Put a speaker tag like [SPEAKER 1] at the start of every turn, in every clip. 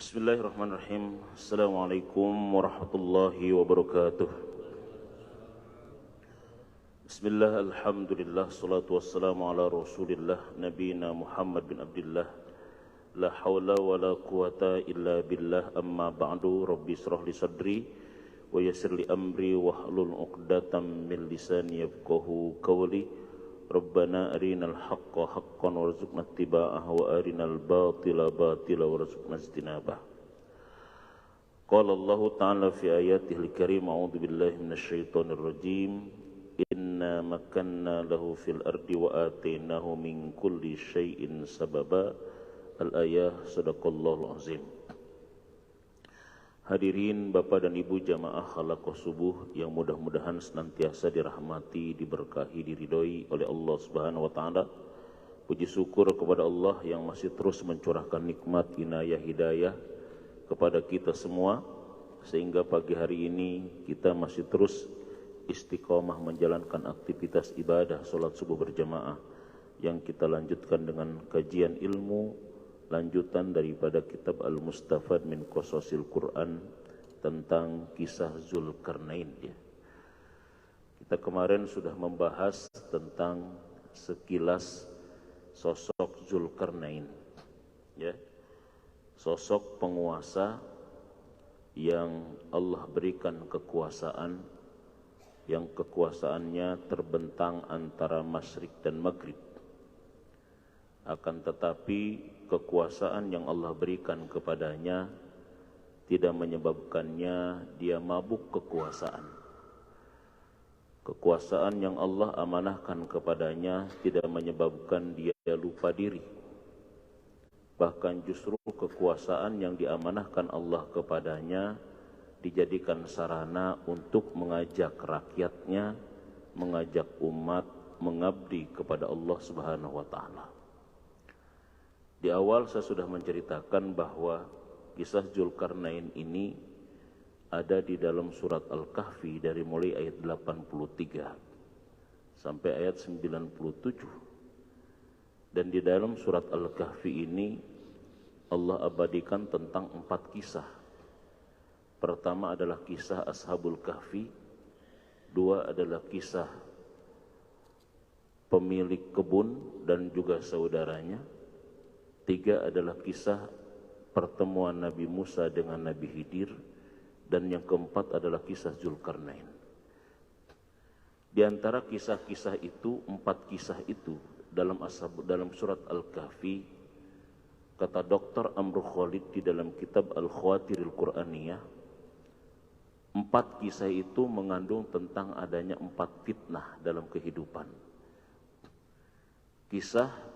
[SPEAKER 1] Bismillahirrahmanirrahim. Assalamualaikum warahmatullahi wabarakatuh. Bismillah, alhamdulillah, salatu wassalamu ala rasulillah, nabiyina Muhammad bin Abdullah. La hawla wa la quwata illa billah, amma ba'du. Rabbi israh li sadri wa yassir li amri wahlul 'uqdatam min lisani yafqahu qawli. Rabbana arinal haqqa haqqan warzuqna ittiba'ah wa arinal batila batila warzuqna ijtinabah. Qala Allah ta'ala fi ayatihil karim, a'udzu billahi minasyaitonir rajim. Inna makanna lahu fil ardi wa atainahu min kulli syai'in sababa. Al-ayah, sadaqallahul azim. Hadirin Bapak dan Ibu jamaah halaqah subuh yang mudah-mudahan senantiasa dirahmati, diberkahi, diridhoi oleh Allah Subhanahu wa taala. Puji syukur kepada Allah yang masih terus mencurahkan nikmat, inayah, hidayah kepada kita semua, sehingga pagi hari ini kita masih terus istiqomah menjalankan aktivitas ibadah salat subuh berjamaah yang kita lanjutkan dengan kajian ilmu lanjutan daripada kitab Al-Mustafad min Qasasil Quran tentang kisah Zulkarnain ya. Kita kemarin sudah membahas tentang sekilas sosok Zulkarnain ya. Sosok penguasa yang Allah berikan kekuasaan, yang kekuasaannya terbentang antara Masyrik dan Maghrib. Akan tetapi kekuasaan yang Allah berikan kepadanya tidak menyebabkannya dia mabuk kekuasaan. Kekuasaan yang Allah amanahkan kepadanya tidak menyebabkan dia lupa diri. Bahkan justru kekuasaan yang diamanahkan Allah kepadanya dijadikan sarana untuk mengajak rakyatnya, mengajak umat mengabdi kepada Allah Subhanahu wa taala. Di awal saya sudah menceritakan bahwa kisah Zulkarnain ini ada di dalam surat Al-Kahfi dari mulai ayat 83 sampai ayat 97. Dan di dalam surat Al-Kahfi ini Allah abadikan tentang 4 kisah. Pertama adalah kisah Ashabul Kahfi, 2 adalah kisah pemilik kebun dan juga saudaranya, 3 adalah kisah pertemuan Nabi Musa dengan Nabi Khidir, dan yang keempat adalah kisah Zulkarnain. Di antara kisah-kisah itu, 4 kisah itu dalam surat Al-Kahfi, kata Dr. Amru Khalid di dalam kitab Al-Khawatiril Quraniyah, 4 kisah itu mengandung tentang adanya 4 fitnah dalam kehidupan. Kisah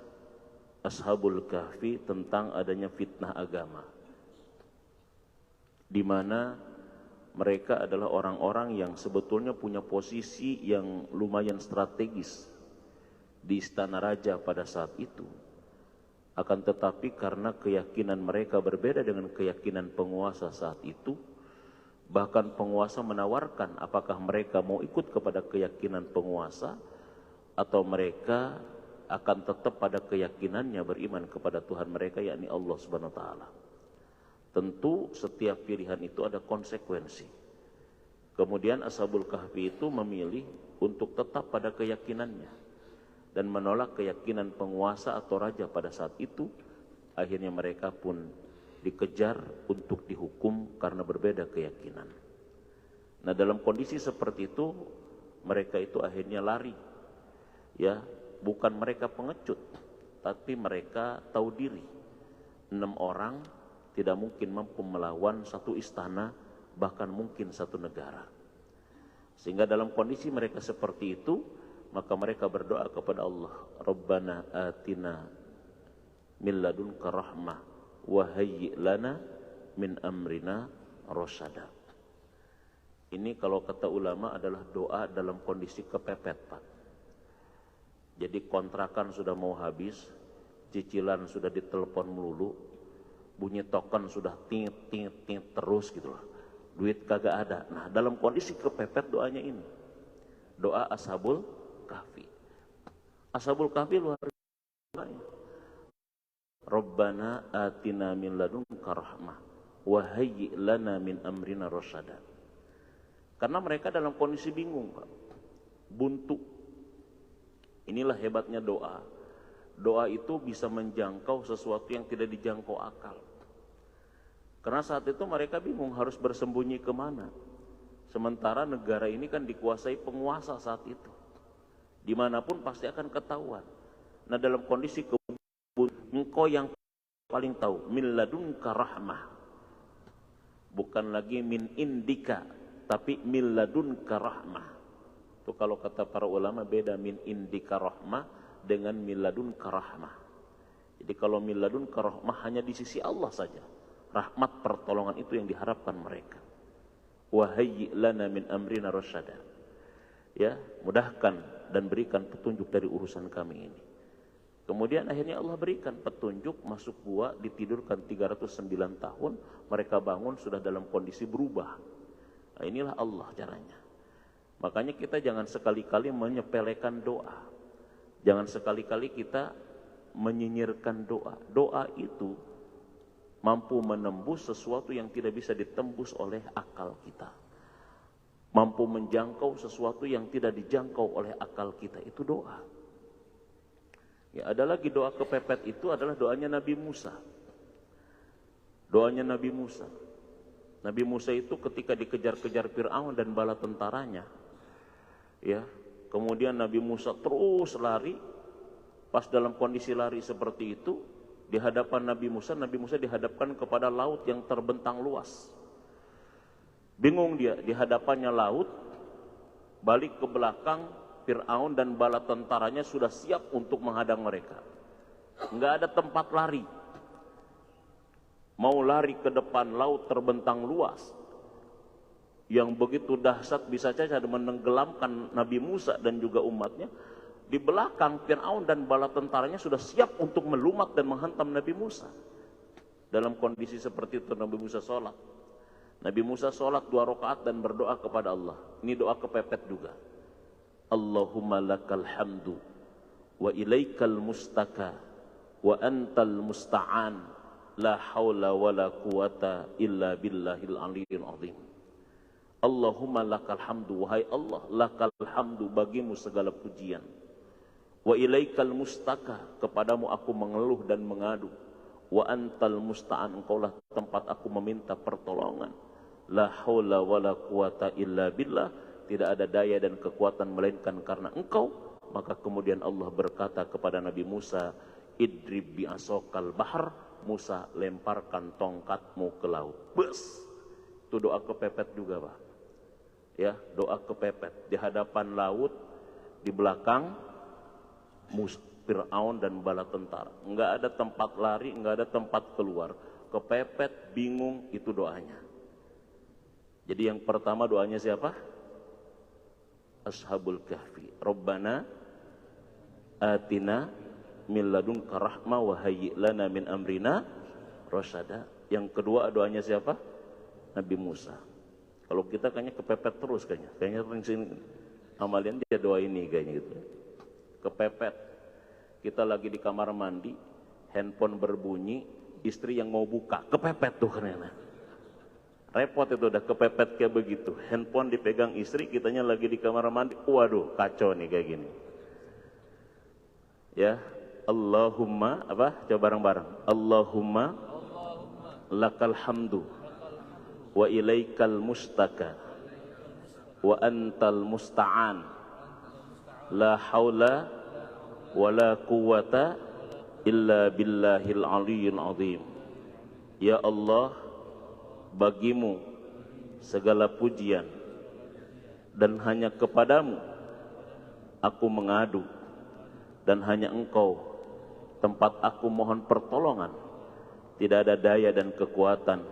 [SPEAKER 1] Ashabul Kahfi tentang adanya fitnah agama, di mana mereka adalah orang-orang yang sebetulnya punya posisi yang lumayan strategis di istana raja pada saat itu. Akan tetapi karena keyakinan mereka berbeda dengan keyakinan penguasa saat itu, bahkan penguasa menawarkan apakah mereka mau ikut kepada keyakinan penguasa atau mereka akan tetap pada keyakinannya beriman kepada Tuhan mereka, yakni Allah Subhanahu wa taala. Tentu setiap pilihan itu ada konsekuensi. Kemudian Ashabul Kahfi itu memilih untuk tetap pada keyakinannya dan menolak keyakinan penguasa atau raja pada saat itu. Akhirnya mereka pun dikejar untuk dihukum karena berbeda keyakinan. Nah, dalam kondisi seperti itu mereka itu akhirnya lari ya. Bukan mereka pengecut, tapi mereka tahu diri. 6 orang tidak mungkin mampu melawan satu istana, bahkan mungkin satu negara. Sehingga dalam kondisi mereka seperti itu, maka mereka berdoa kepada Allah, Rabbana atina min ladunka rahmah wa hayyi' lana min amrina rasyada. Ini kalau kata ulama adalah doa dalam kondisi kepepet, Pak. Jadi kontrakan sudah mau habis, cicilan sudah ditelepon melulu, bunyi token sudah ting terus gitu loh. Duit kagak ada. Nah, dalam kondisi kepepet doanya ini. Doa Ashabul Kahfi. Ashabul Kahfi luar biasa. Rabbana atina min ladunka rahmah wa hayyi lana min amrina rasyada. Karena mereka dalam kondisi bingung, Pak. Buntu. Inilah hebatnya doa. Doa itu bisa menjangkau sesuatu yang tidak dijangkau akal. Karena saat itu mereka bingung harus bersembunyi kemana. Sementara negara ini kan dikuasai penguasa saat itu. Dimanapun pasti akan ketahuan. Nah, dalam kondisi kebun, engkau yang paling tahu. Min ladunka rahmah. Bukan lagi min indika, tapi min ladunka rahmah. Itu kalau kata para ulama beda min indika rahmah dengan min ladunka rahmah. Jadi kalau min ladunka rahmah hanya di sisi Allah saja. Rahmat pertolongan itu yang diharapkan mereka. Wa hayyi lana min amrina rasyada. Ya, mudahkan dan berikan petunjuk dari urusan kami ini. Kemudian akhirnya Allah berikan petunjuk, masuk gua, ditidurkan 309 tahun, mereka bangun sudah dalam kondisi berubah. Nah, inilah Allah caranya. Makanya kita jangan sekali-kali menyepelekan doa. Jangan sekali-kali kita menyinyirkan doa. Doa itu mampu menembus sesuatu yang tidak bisa ditembus oleh akal kita. Mampu menjangkau sesuatu yang tidak dijangkau oleh akal kita. Itu doa. Ya, ada lagi doa kepepet itu adalah doanya Nabi Musa. Doanya Nabi Musa. Nabi Musa itu ketika dikejar-kejar Fir'aun dan bala tentaranya, ya, kemudian Nabi Musa terus lari. Pas dalam kondisi lari seperti itu, di hadapan Nabi Musa dihadapkan kepada laut yang terbentang luas. Bingung dia, di hadapannya laut, balik ke belakang, Fir'aun dan bala tentaranya sudah siap untuk menghadang mereka. Enggak ada tempat lari. Mau lari ke depan, laut terbentang luas. Yang begitu dahsyat bisa saja menenggelamkan Nabi Musa dan juga umatnya. Di belakang Fir'aun dan bala tentaranya sudah siap untuk melumat dan menghantam Nabi Musa. Dalam kondisi seperti itu Nabi Musa sholat. Nabi Musa sholat 2 rakaat dan berdoa kepada Allah. Ini doa kepepet juga. Allahumma lakal hamdu wa ilaikal mustaka wa antal musta'an la hawla wa la quwata illa billahil aliyyil azim. Allahumma lakal hamdu, wahai Allah, lakal hamdu, bagimu segala pujian. Wa ilaikal mustaka, kepadamu aku mengeluh dan mengadu. Wa antal musta'an, engkaulah tempat aku meminta pertolongan. La haula wa la quwata illa billah, tidak ada daya dan kekuatan melainkan karena engkau. Maka kemudian Allah berkata kepada Nabi Musa, idrib bi'asokal bahar, Musa lemparkan tongkatmu ke laut. Bes, itu doa kepepet juga, Pak. Ya, doa kepepet di hadapan laut, di belakang Fir'aun dan bala tentara. Enggak ada tempat lari, enggak ada tempat keluar. Kepepet, bingung, itu doanya. Jadi yang pertama doanya siapa? Ashabul Kahfi. Rabbana atina min ladunka rahmah wa hayyi lana min amrina rasyada. Yang kedua doanya siapa? Nabi Musa. Kalau kita kayaknya kepepet terus kayaknya sering amalian dia doa ini kayaknya gitu. Kepepet. Kita lagi di kamar mandi, handphone berbunyi, istri yang mau buka, kepepet tuh karena. Repot itu udah kepepet kayak begitu. Handphone dipegang istri, kitanya lagi di kamar mandi. Waduh, kacau nih kayak gini. Ya, Allahumma apa? Coba bareng-bareng. Allahumma lakal hamdu wa ilaikal mustaka wa antal musta'an la haula wa la quwata illa billahil aliyyil azim. Ya Allah, bagimu segala pujian dan hanya kepadamu aku mengadu dan hanya engkau tempat aku mohon pertolongan. Tidak ada daya dan kekuatan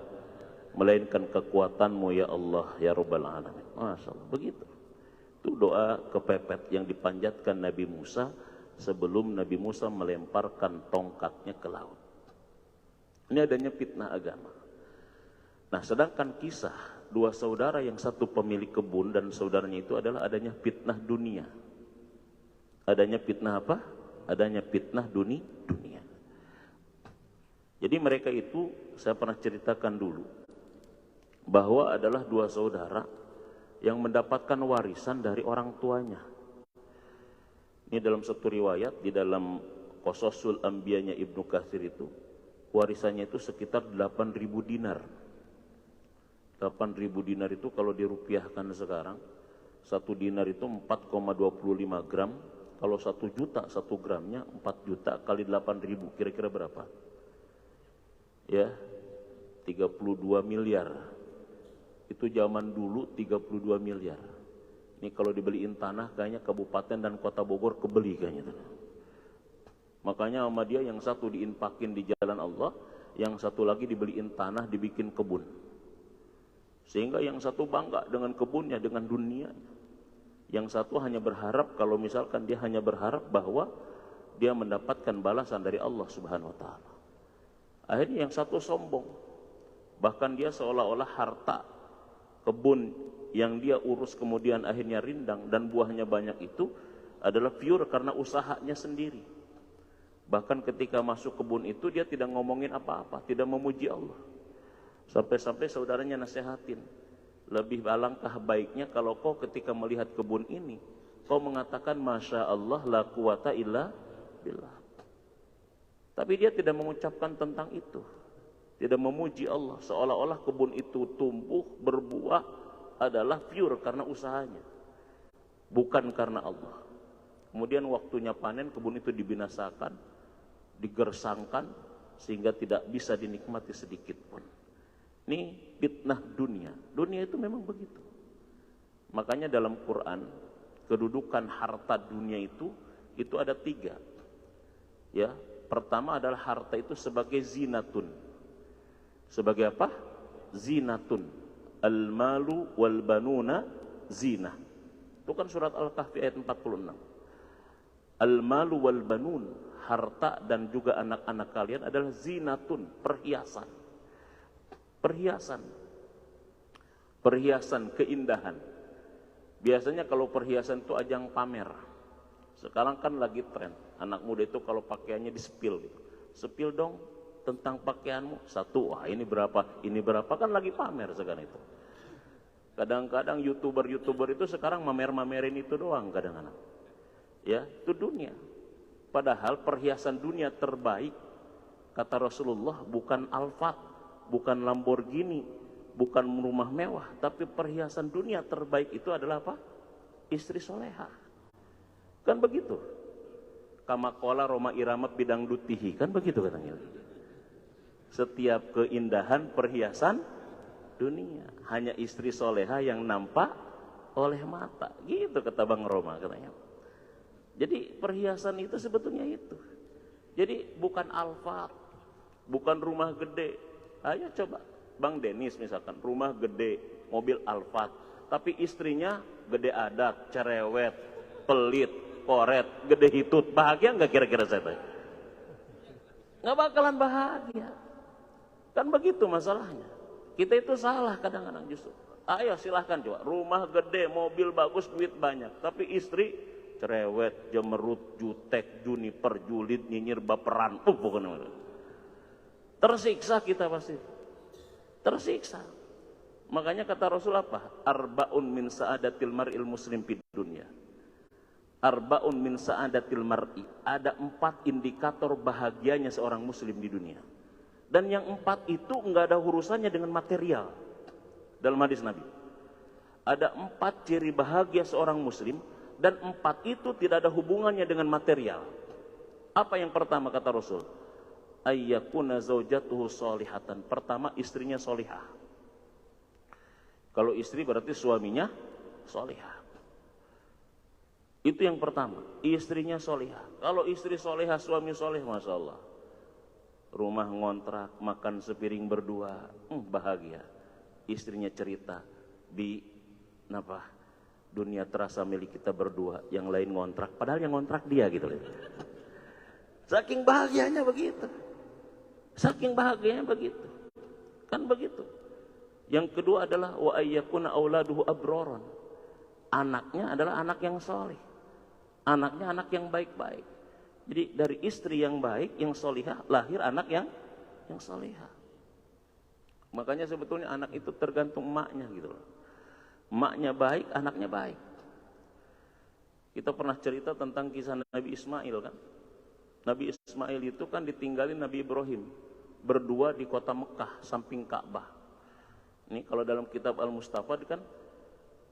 [SPEAKER 1] melainkan kekuatanmu ya Allah ya Rabbal Alamin. Masya Allah, begitu. Itu doa kepepet yang dipanjatkan Nabi Musa sebelum Nabi Musa melemparkan tongkatnya ke laut. Ini adanya fitnah agama. Nah, sedangkan kisah dua saudara yang satu pemilik kebun dan saudaranya itu adalah adanya fitnah dunia. Adanya fitnah apa? Adanya fitnah dunia. Jadi mereka itu saya pernah ceritakan dulu bahwa adalah dua saudara yang mendapatkan warisan dari orang tuanya. Ini dalam satu riwayat di dalam Qasasul Anbiyanya Ibnu Katsir itu, warisannya itu sekitar 8.000 dinar. 8.000 dinar itu kalau dirupiahkan sekarang, 1 dinar itu 4,25 gram. Kalau 1 juta 1 gramnya 4 juta kali 8.000 kira-kira berapa? Ya, 32 miliar. Itu zaman dulu 32 miliar. Ini kalau dibeliin tanah kayaknya kabupaten dan kota Bogor kebeli kayaknya. Makanya sama dia yang satu diinfakin di jalan Allah, yang satu lagi dibeliin tanah dibikin kebun. Sehingga yang satu bangga dengan kebunnya, dengan dunia. Yang satu hanya berharap, kalau misalkan dia hanya berharap bahwa dia mendapatkan balasan dari Allah Subhanahu wa taala. Akhirnya yang satu sombong. Bahkan dia seolah-olah harta kebun yang dia urus kemudian akhirnya rindang dan buahnya banyak itu adalah pure karena usahanya sendiri. Bahkan ketika masuk kebun itu dia tidak ngomongin apa-apa, tidak memuji Allah. Sampai-sampai saudaranya nasihatin, lebih alangkah baiknya kalau kau ketika melihat kebun ini, kau mengatakan Masya Allah la quwata illa billah. Tapi dia tidak mengucapkan tentang itu, tidak memuji Allah, seolah-olah kebun itu tumbuh, berbuah adalah pure karena usahanya, bukan karena Allah. Kemudian waktunya panen, kebun itu dibinasakan, digersangkan, sehingga tidak bisa dinikmati sedikit pun. Ini fitnah dunia. Dunia itu memang begitu. Makanya dalam Quran, kedudukan harta dunia itu ada 3. Ya, pertama adalah harta itu sebagai zinatun. Sebagai apa? Zinatun. Al-malu wal banuna zinah. Itu kan surat Al-Kahfi ayat 46. Al-malu wal banun, harta dan juga anak-anak kalian adalah zinatun, perhiasan. Perhiasan keindahan. Biasanya kalau perhiasan itu ajang pamer. Sekarang kan lagi tren, anak muda itu kalau pakaiannya di-spill gitu. Spill dong tentang pakaianmu. 1, wah ini berapa kan lagi pamer sekarang itu. Kadang-kadang YouTuber itu sekarang mamer-mamerin itu doang kadang-kadang. Ya, itu dunia. Padahal perhiasan dunia terbaik kata Rasulullah bukan Alphard, bukan Lamborghini, bukan rumah mewah, tapi perhiasan dunia terbaik itu adalah apa? Istri soleha. Kan begitu. Kama qala Roma Irama bidang dutihi, kan begitu katanya. Setiap keindahan perhiasan dunia, hanya istri soleha yang nampak oleh mata. Gitu kata Bang Roma katanya. Jadi perhiasan itu sebetulnya itu. Jadi bukan Alphard, bukan rumah gede. Ayo coba Bang Denis misalkan, rumah gede, mobil Alphard, tapi istrinya gede adat, cerewet, pelit, koret, gede hitut, bahagia nggak kira-kira saya tanya? Nggak bakalan bahagia. Kan begitu masalahnya. Kita itu salah kadang-kadang justru. Ayo silahkan coba, rumah gede, mobil bagus, duit banyak, tapi istri cerewet, jemerut, jutek, juniper, julid, nyinyir, baperan, pokoknya. Tersiksa kita pasti. Tersiksa. Makanya kata Rasul apa? Arba'un min sa'adatil mar'il muslim fid dunya. Arba'un min sa'adatil mar'i. Ada 4 indikator bahagianya seorang muslim di dunia. Dan yang 4 itu enggak ada urusannya dengan material. Dalam hadis Nabi. Ada 4 ciri bahagia seorang muslim, dan 4 itu tidak ada hubungannya dengan material. Apa yang pertama kata Rasul? Ayyakuna zaujatuhu solihatan. Pertama, istrinya solihah. Kalau istri berarti suaminya solihah. Itu yang pertama, istrinya solihah. Kalau istri solihah, suami soleh, Masya Allah. Rumah ngontrak, makan sepiring berdua, bahagia. Istrinya cerita, di dunia terasa milik kita berdua, yang lain ngontrak, padahal yang ngontrak dia gitu. Saking bahagianya begitu. Saking bahagianya begitu. Kan begitu. Yang kedua adalah wa ayyakuna auladuhu abroran. Anaknya adalah anak yang soleh. Anaknya anak yang baik-baik. Jadi dari istri yang baik, yang solihah, lahir anak yang yang salehah. Makanya sebetulnya anak itu tergantung emaknya gitu loh. Emaknya baik, anaknya baik. Kita pernah cerita tentang kisah Nabi Ismail kan. Nabi Ismail itu kan ditinggalin Nabi Ibrahim berdua di kota Mekah samping Ka'bah. Ini kalau dalam kitab Al-Mustafa kan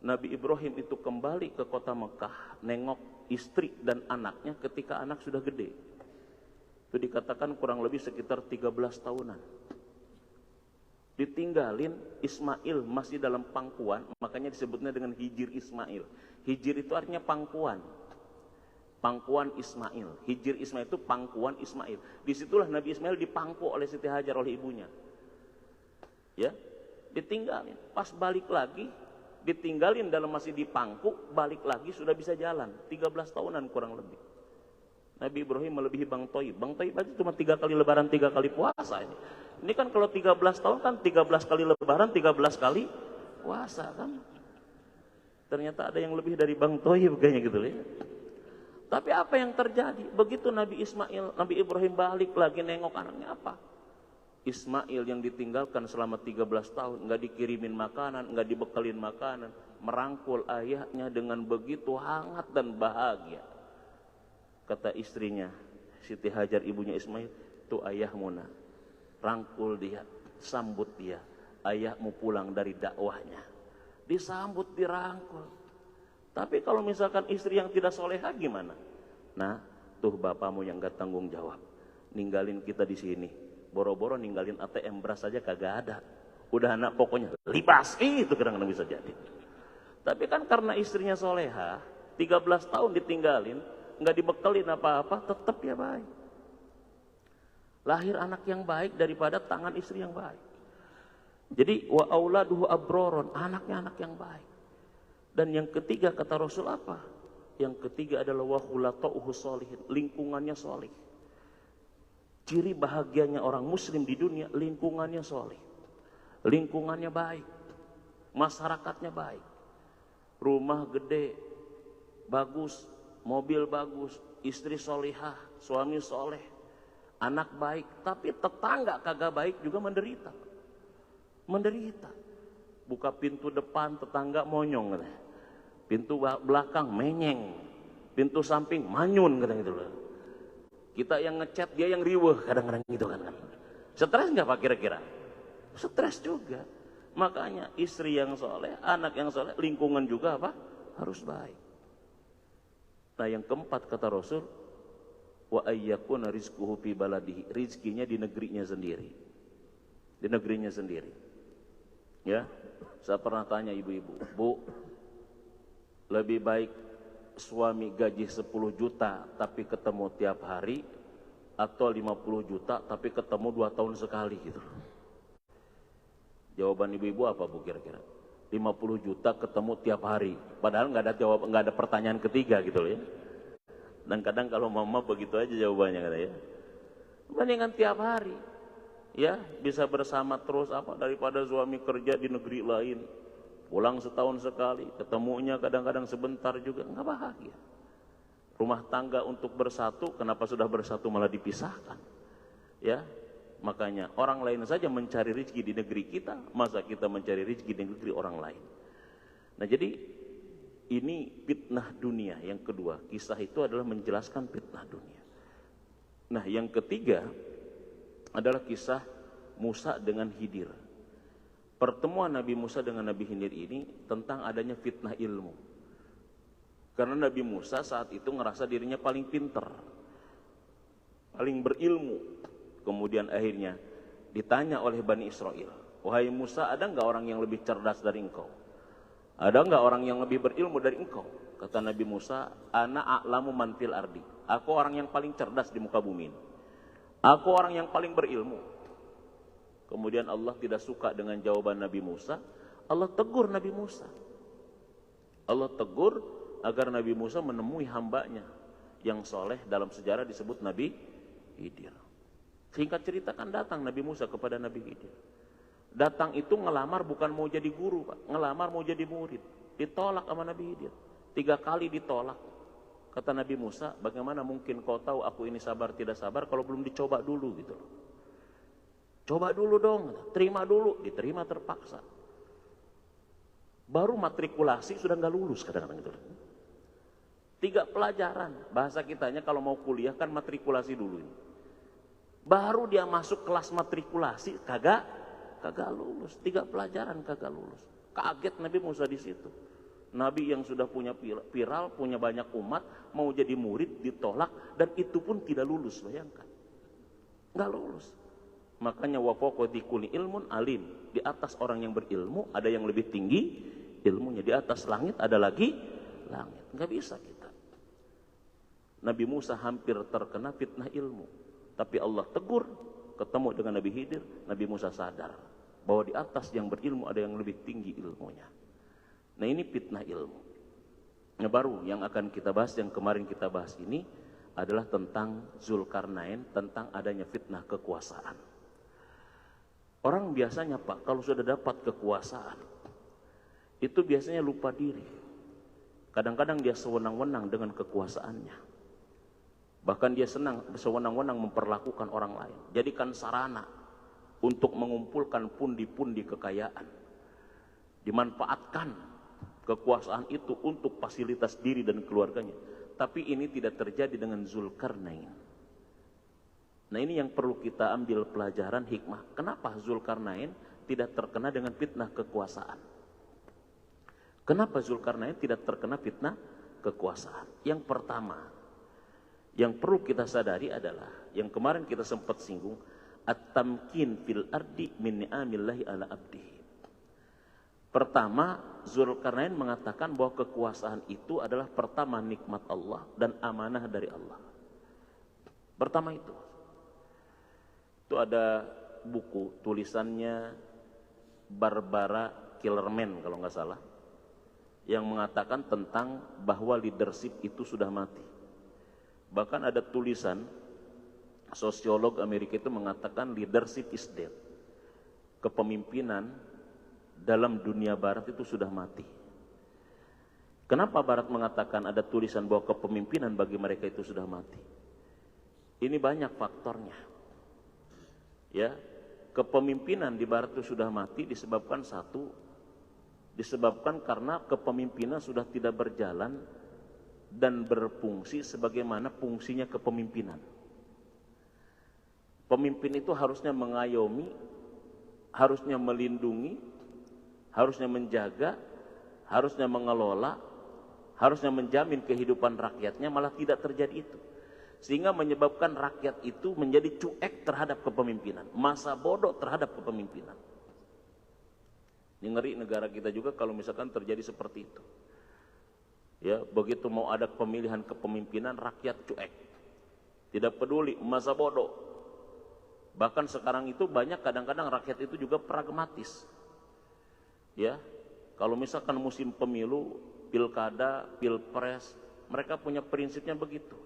[SPEAKER 1] Nabi Ibrahim itu kembali ke kota Mekah nengok istri dan anaknya ketika anak sudah gede. Itu dikatakan kurang lebih sekitar 13 tahunan. Ditinggalin Ismail masih dalam pangkuan, makanya disebutnya dengan hijir Ismail. Hijir itu artinya pangkuan. Pangkuan Ismail. Hijir Ismail itu pangkuan Ismail. Disitulah Nabi Ismail dipangku oleh Siti Hajar oleh ibunya. Ya, ditinggalin. Pas balik lagi, ditinggalin dalam masih dipangku, balik lagi sudah bisa jalan. 13 tahunan kurang lebih. Nabi Ibrahim melebihi Bang Toib. Bang Toib aja cuma 3 kali lebaran, 3 kali puasa ini. Ini kan kalau 13 tahun kan 13 kali lebaran, 13 kali puasa kan. Ternyata ada yang lebih dari Bang Toib kayaknya gitu ya. Tapi apa yang terjadi? Begitu Nabi Ibrahim balik lagi nengok anaknya apa? Ismail yang ditinggalkan selama 13 tahun, nggak dikirimin makanan, nggak dibekelin makanan, merangkul ayahnya dengan begitu hangat dan bahagia. Kata istrinya, Siti Hajar ibunya Ismail, itu ayahmu nak. Rangkul dia, sambut dia. Ayahmu pulang dari dakwahnya. Disambut, dirangkul. Tapi kalau misalkan istri yang tidak soleha gimana? Nah, tuh bapakmu yang gak tanggung jawab. Ninggalin kita di sini. Boro-boro ninggalin ATM beras saja kagak ada. Udah anak pokoknya libas. Itu kadang-kadang bisa jadi. Tapi kan karena istrinya soleha, 13 tahun ditinggalin, gak dibekelin apa-apa, tetap ya baik. Lahir anak yang baik daripada tangan istri yang baik. Jadi wa auladuhu abroron, anaknya anak yang baik. Dan yang ketiga kata Rasul apa? Yang ketiga adalah wa khulatuhu sholihin, lingkungannya soleh. Ciri bahagianya orang muslim di dunia, lingkungannya soleh. Lingkungannya baik. Masyarakatnya baik. Rumah gede, bagus, mobil bagus, istri solihah, suami soleh, anak baik. Tapi tetangga kagak baik juga menderita. Menderita. Buka pintu depan tetangga monyong katanya. Pintu belakang menyeng. Pintu samping manyun katanya gitu loh. Kita yang ngechat dia yang riweh kadang-kadang gitu kan. Stres nggak Pak kira-kira? Stres juga. Makanya istri yang soleh, anak yang soleh, lingkungan juga apa? Harus baik. Nah yang keempat kata Rasul, wa ayyakuna rizquhu fi baladihi, rizkinya di negerinya sendiri. Di negerinya sendiri. Ya, saya pernah tanya ibu-ibu, Bu, lebih baik suami gaji 10 juta tapi ketemu tiap hari atau 50 juta tapi ketemu 2 tahun sekali gitu. Jawaban ibu-ibu apa Bu kira-kira? 50 juta ketemu tiap hari, padahal nggak ada pertanyaan ketiga gitu loh ya. Dan kadang kalau mama begitu aja jawabannya katanya. Bandingkan tiap hari. Ya, bisa bersama terus apa daripada suami kerja di negeri lain. Pulang setahun sekali, ketemunya kadang-kadang sebentar juga, nggak bahagia. Rumah tangga untuk bersatu, kenapa sudah bersatu malah dipisahkan? Ya, makanya orang lain saja mencari rezeki di negeri kita, masa kita mencari rezeki di negeri orang lain. Nah jadi ini fitnah dunia yang kedua. Kisah itu adalah menjelaskan fitnah dunia. Nah yang ketiga adalah kisah Musa dengan Khidir. Pertemuan Nabi Musa dengan Nabi Khidir ini tentang adanya fitnah ilmu. Karena Nabi Musa saat itu ngerasa dirinya paling pinter, paling berilmu. Kemudian akhirnya ditanya oleh Bani Israel, wahai Musa, ada nggak orang yang lebih cerdas dari engkau? Ada nggak orang yang lebih berilmu dari engkau? Kata Nabi Musa, ana a'lamu man fil ardi. Aku orang yang paling cerdas di muka bumi ini. Aku orang yang paling berilmu. Kemudian Allah tidak suka dengan jawaban Nabi Musa. Allah tegur Nabi Musa. Allah tegur agar Nabi Musa menemui hambanya yang soleh, dalam sejarah disebut Nabi Khidir. Singkat cerita kan datang Nabi Musa kepada Nabi Khidir. Datang itu ngelamar bukan mau jadi guru Pak, ngelamar mau jadi murid. Ditolak sama Nabi Khidir. 3 kali ditolak. Kata Nabi Musa, bagaimana mungkin kau tahu aku ini sabar tidak sabar kalau belum dicoba dulu gitu loh. Coba dulu dong, terima dulu, diterima terpaksa. Baru matrikulasi sudah nggak lulus kadang-kadang gitu. 3 pelajaran, bahasa kitanya kalau mau kuliah kan matrikulasi dulu ini. Baru dia masuk kelas matrikulasi kagak lulus, 3 pelajaran kagak lulus. Kaget Nabi Musa di situ. Nabi yang sudah punya viral, punya banyak umat, mau jadi murid ditolak dan itu pun tidak lulus, bayangkan. Nggak lulus. Makanya wa fawqa dzi kulli ilmun alim. Di atas orang yang berilmu ada yang lebih tinggi ilmunya. Di atas langit ada lagi langit. Nggak bisa kita. Nabi Musa hampir terkena fitnah ilmu. Tapi Allah tegur, ketemu dengan Nabi Khidir, Nabi Musa sadar bahwa di atas yang berilmu ada yang lebih tinggi ilmunya. Nah ini fitnah ilmu. Nah baru yang akan kita bahas, yang kemarin kita bahas ini adalah tentang Zulkarnain, tentang adanya fitnah kekuasaan. Orang biasanya Pak, kalau sudah dapat kekuasaan, itu biasanya lupa diri. Kadang-kadang dia sewenang-wenang dengan kekuasaannya. Bahkan dia senang sewenang-wenang memperlakukan orang lain. Jadikan sarana untuk mengumpulkan pundi-pundi kekayaan. Dimanfaatkan kekuasaan itu untuk fasilitas diri dan keluarganya. Tapi ini tidak terjadi dengan Zulkarnain. Nah ini yang perlu kita ambil pelajaran hikmah. Kenapa Zulkarnain tidak terkena dengan fitnah kekuasaan? Kenapa Zulkarnain tidak terkena fitnah kekuasaan? Yang pertama, yang perlu kita sadari adalah, yang kemarin kita sempat singgung, at-tamkin fil ardi min ni'amillahi ala abdihi. Pertama, Zulkarnain mengatakan bahwa kekuasaan itu adalah pertama nikmat Allah dan amanah dari Allah. Pertama itu ada buku tulisannya Barbara Killerman kalau nggak salah, yang mengatakan tentang bahwa leadership itu sudah mati. Bahkan ada tulisan sosiolog Amerika itu mengatakan leadership is dead. Kepemimpinan dalam dunia barat itu sudah mati. Kenapa barat mengatakan ada tulisan bahwa kepemimpinan bagi mereka itu sudah mati? Ini banyak faktornya. Ya, kepemimpinan di barat itu sudah mati disebabkan karena kepemimpinan sudah tidak berjalan dan berfungsi sebagaimana fungsinya kepemimpinan. Pemimpin itu harusnya mengayomi, harusnya melindungi, harusnya menjaga, harusnya mengelola, harusnya menjamin kehidupan rakyatnya, malah tidak terjadi itu. Sehingga menyebabkan rakyat itu menjadi cuek terhadap kepemimpinan, masa bodoh terhadap kepemimpinan. Ini ngeri negara kita juga kalau misalkan terjadi seperti itu. Ya, begitu mau ada pemilihan kepemimpinan, rakyat cuek. Tidak peduli, masa bodoh. Bahkan sekarang itu banyak kadang-kadang rakyat itu juga pragmatis. Ya, kalau misalkan musim pemilu, pilkada, pilpres, mereka punya prinsipnya begitu.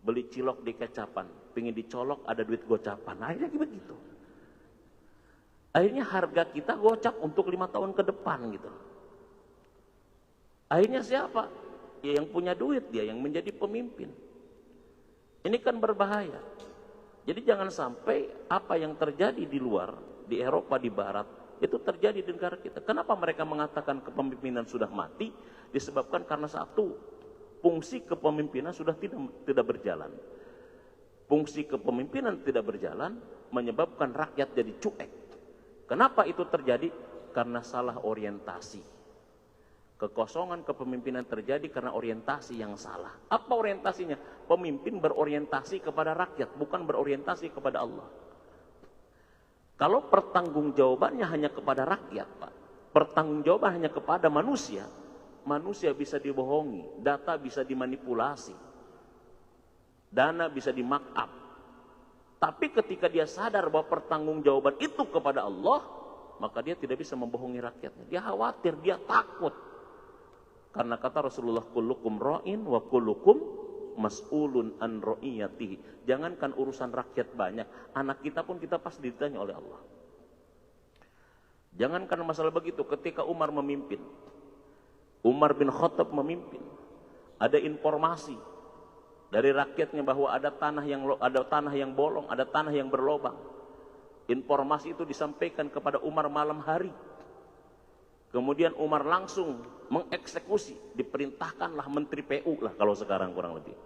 [SPEAKER 1] Beli cilok di kecapan, pingin dicolok ada duit gocapan. Akhirnya begitu. Akhirnya harga kita gocap untuk 5 tahun ke depan gitu. Akhirnya siapa? Ya yang punya duit, dia yang menjadi pemimpin. Ini kan berbahaya. Jadi jangan sampai apa yang terjadi di luar, di Eropa, di Barat, itu terjadi di negara kita. Kenapa mereka mengatakan kepemimpinan sudah mati? Disebabkan karena satu, fungsi kepemimpinan sudah tidak berjalan. Fungsi kepemimpinan tidak berjalan menyebabkan rakyat jadi cuek. Kenapa itu terjadi? Karena salah orientasi. Kekosongan kepemimpinan terjadi karena orientasi yang salah. Apa orientasinya? Pemimpin berorientasi kepada rakyat, bukan berorientasi kepada Allah. Kalau pertanggungjawabannya hanya kepada rakyat, Pak, pertanggungjawaban hanya kepada manusia, manusia bisa dibohongi, data bisa dimanipulasi, dana bisa di-markup. Tapi ketika dia sadar bahwa pertanggungjawaban itu kepada Allah, maka dia tidak bisa membohongi rakyatnya. Dia khawatir, dia takut. Karena kata Rasulullah, kullukum ra'in wa kullukum mas'ulun an ra'iyatihi. Jangankan urusan rakyat banyak, anak kita pun kita pasti ditanya oleh Allah. Jangankan masalah begitu, ketika Umar memimpin, Umar bin Khattab memimpin, ada informasi dari rakyatnya bahwa ada tanah yang bolong, ada tanah yang berlobang. Informasi itu disampaikan kepada Umar malam hari. Kemudian Umar langsung mengeksekusi, diperintahkanlah Menteri PU lah kalau sekarang kurang lebih.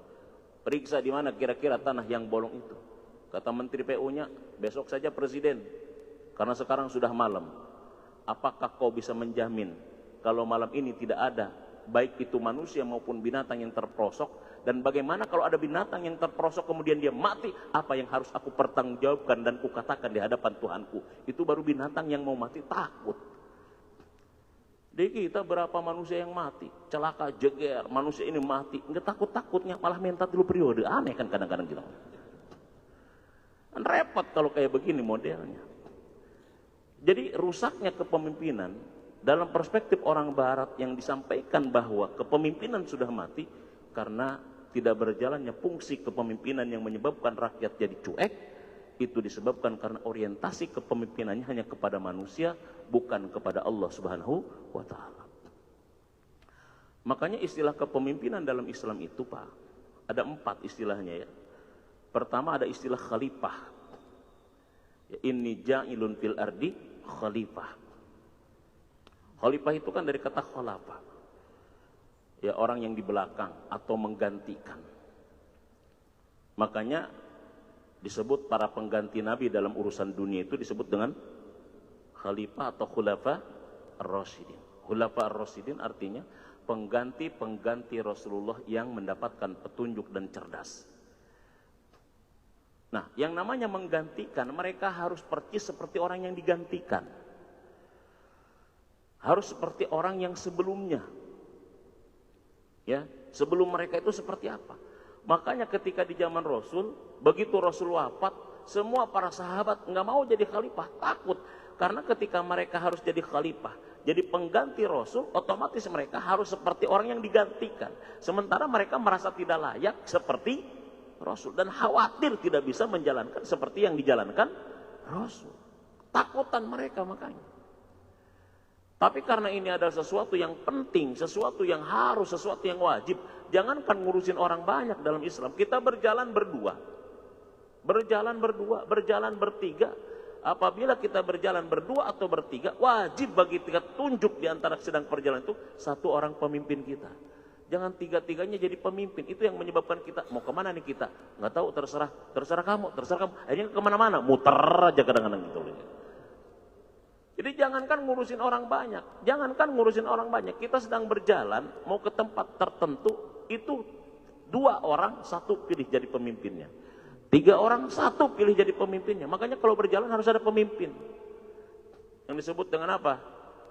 [SPEAKER 1] Periksa di mana kira-kira tanah yang bolong itu. Kata Menteri PU-nya, besok saja Presiden, karena sekarang sudah malam. Apakah kau bisa menjamin kalau malam ini tidak ada, baik itu manusia maupun binatang yang terperosok? Dan bagaimana kalau ada binatang yang terperosok kemudian dia mati? Apa yang harus aku pertanggungjawabkan dan kukatakan di hadapan Tuhanku? Itu baru binatang yang mau mati takut. Di kita berapa manusia yang mati, celaka, jeger, manusia ini mati, nggak takut-takutnya, malah minta dulu periode. Aneh kan kadang-kadang kita. Kan repot kalau kayak begini modelnya. Jadi rusaknya kepemimpinan dalam perspektif orang Barat yang disampaikan bahwa kepemimpinan sudah mati karena tidak berjalannya fungsi kepemimpinan yang menyebabkan rakyat jadi cuek. Itu disebabkan karena orientasi kepemimpinannya hanya kepada manusia, bukan kepada Allah Subhanahu wa Ta'ala. Makanya istilah kepemimpinan dalam Islam itu, Pak, ada 4 istilahnya ya. Pertama ada istilah khalifah. Ya, inni ja'ilun fil ardi khalifah. Khalifah itu kan dari kata khalafa. Ya, orang yang di belakang atau menggantikan. Makanya disebut para pengganti Nabi dalam urusan dunia itu disebut dengan khalifah atau khulafa ar-rasyidin. Khulafa ar-rasyidin artinya pengganti-pengganti Rasulullah yang mendapatkan petunjuk dan cerdas. Nah, yang namanya menggantikan, mereka harus persis seperti orang yang digantikan. Harus seperti orang yang sebelumnya. Ya, sebelum mereka itu seperti apa? Makanya ketika di zaman Rasul, begitu Rasul wafat, semua para sahabat nggak mau jadi khalifah, takut. Karena ketika mereka harus jadi khalifah, jadi pengganti Rasul, otomatis mereka harus seperti orang yang digantikan. Sementara mereka merasa tidak layak seperti Rasul. Dan khawatir tidak bisa menjalankan seperti yang dijalankan Rasul. Takutan mereka makanya. Tapi karena ini adalah sesuatu yang penting, sesuatu yang harus, sesuatu yang wajib. Jangankan ngurusin orang banyak dalam Islam. Kita berjalan berdua. Berjalan berdua, berjalan bertiga. Apabila kita berjalan berdua atau bertiga, wajib bagi kita tunjuk di antara sedang perjalanan itu satu orang pemimpin kita. Jangan tiga-tiganya jadi pemimpin. Itu yang menyebabkan kita, mau kemana nih kita? Nggak tahu, terserah kamu. Akhirnya kemana-mana, muter aja kadang-kadang gitu. Jadi jangankan ngurusin orang banyak, kita sedang berjalan mau ke tempat tertentu, itu 2 orang, 1 pilih jadi pemimpinnya, 3 orang, 1 pilih jadi pemimpinnya. Makanya kalau berjalan harus ada pemimpin, yang disebut dengan apa?